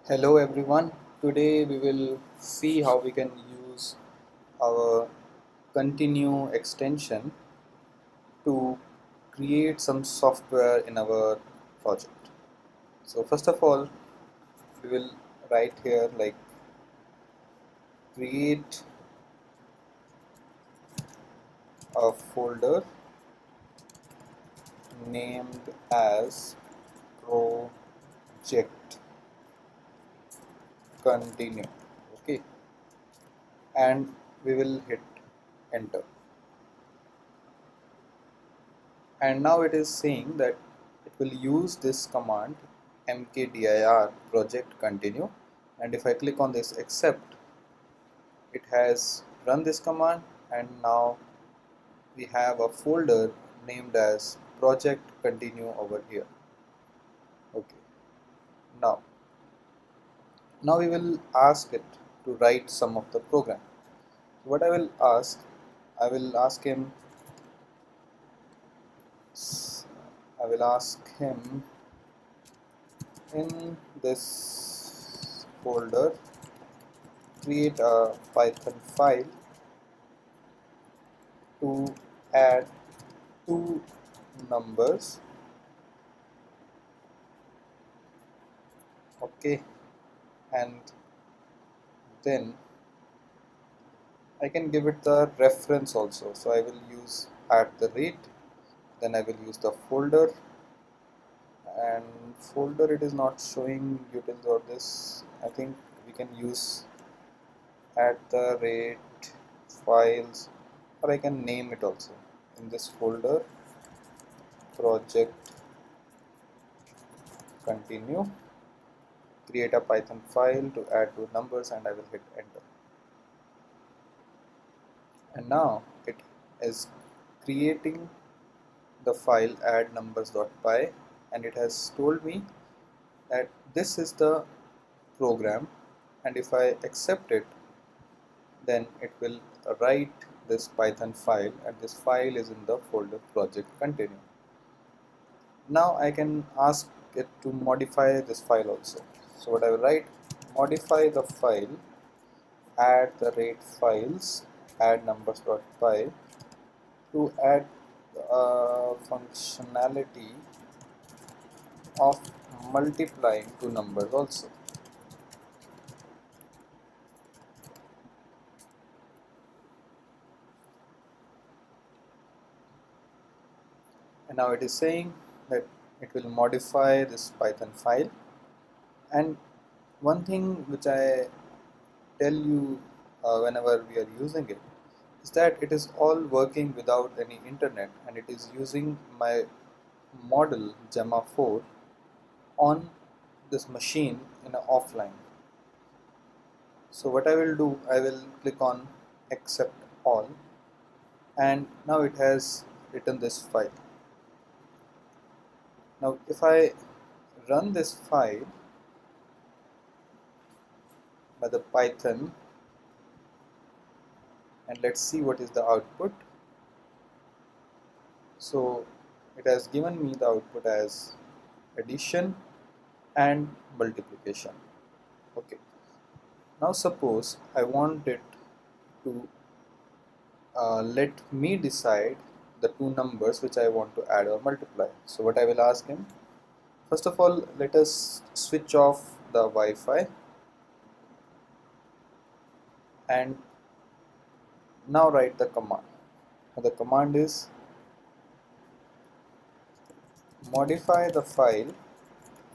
Hello everyone. Today we will see how we can use our continue extension to create some software in our project. So first of all, we will write here like create a folder named as project continue. Okay, and we will hit enter. And now it is saying that it will use this command mkdir project continue, and if I click on this accept, it has run this command, and now we have a folder named as project continue over here. Okay, now we will ask it to write some of the program. What I will ask him in this folder create a Python file to add two numbers. Okay, and then I can give it the reference also, so I will use at the rate, then I will use the folder, and folder it is not showing utils or this. I think we can use at the rate files, or I can name it also in this folder project continue, create a Python file to add two numbers, and I will hit enter. And now it is creating the file add numbers.py, and it has told me that this is the program, and if I accept it, then it will write this Python file, and this file is in the folder project continue. Now I can ask it to modify this file also. So what I will write, modify the file add the rate files add numbers.py to add functionality of multiplying two numbers also. And now it is saying that it will modify this Python file. And one thing which I tell you whenever we are using it is that it is all working without any internet, and it is using my model Gemma4 on this machine in a offline. So what I will do, I will click on accept all, and now it has written this file. Now if I run this file by the Python, and let's see what is the output. So it has given me the output as addition and multiplication. Okay, now suppose I want it to let me decide the two numbers which I want to add or multiply. So what I will ask him, first of all, let us switch off the Wi-Fi, and now write the command. The command is modify the file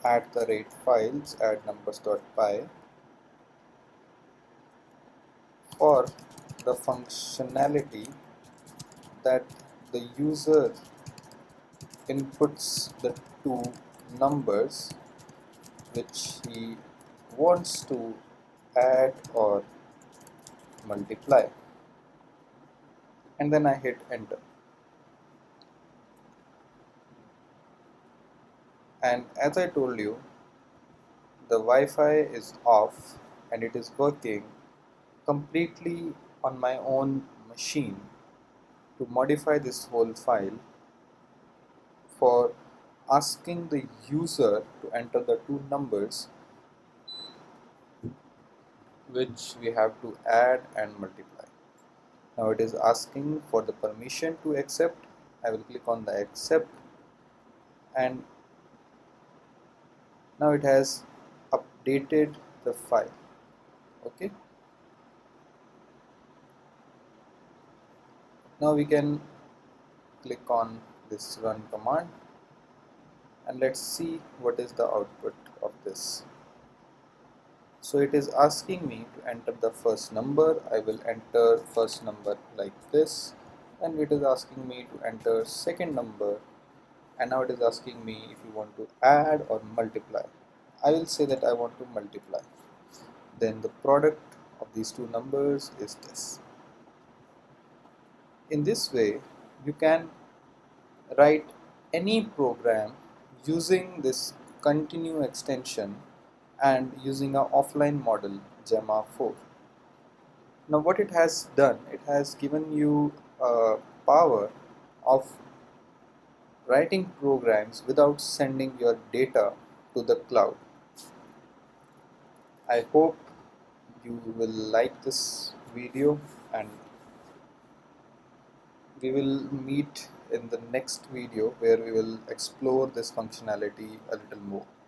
at the rate files add numbers.py for the functionality that the user inputs the two numbers which he wants to add or multiply, and then I hit enter. And as I told you, the Wi-Fi is off and it is working completely on my own machine to modify this whole file for asking the user to enter the two numbers which we have to add and multiply. Now it is asking for the permission to accept. I will click on the accept, and now it has updated the file. Okay, now we can click on this run command, and let's see what is the output of this. So it is asking me to enter the first number. I will enter first number like this, and it is asking me to enter second number, and now it is asking me if you want to add or multiply. I will say that I want to multiply. Then the product of these two numbers is this. In this way, you can write any program using this continue extension and using an offline model Gemma4. Now what it has done, it has given you power of writing programs without sending your data to the cloud. I hope you will like this video, and we will meet in the next video where we will explore this functionality a little more.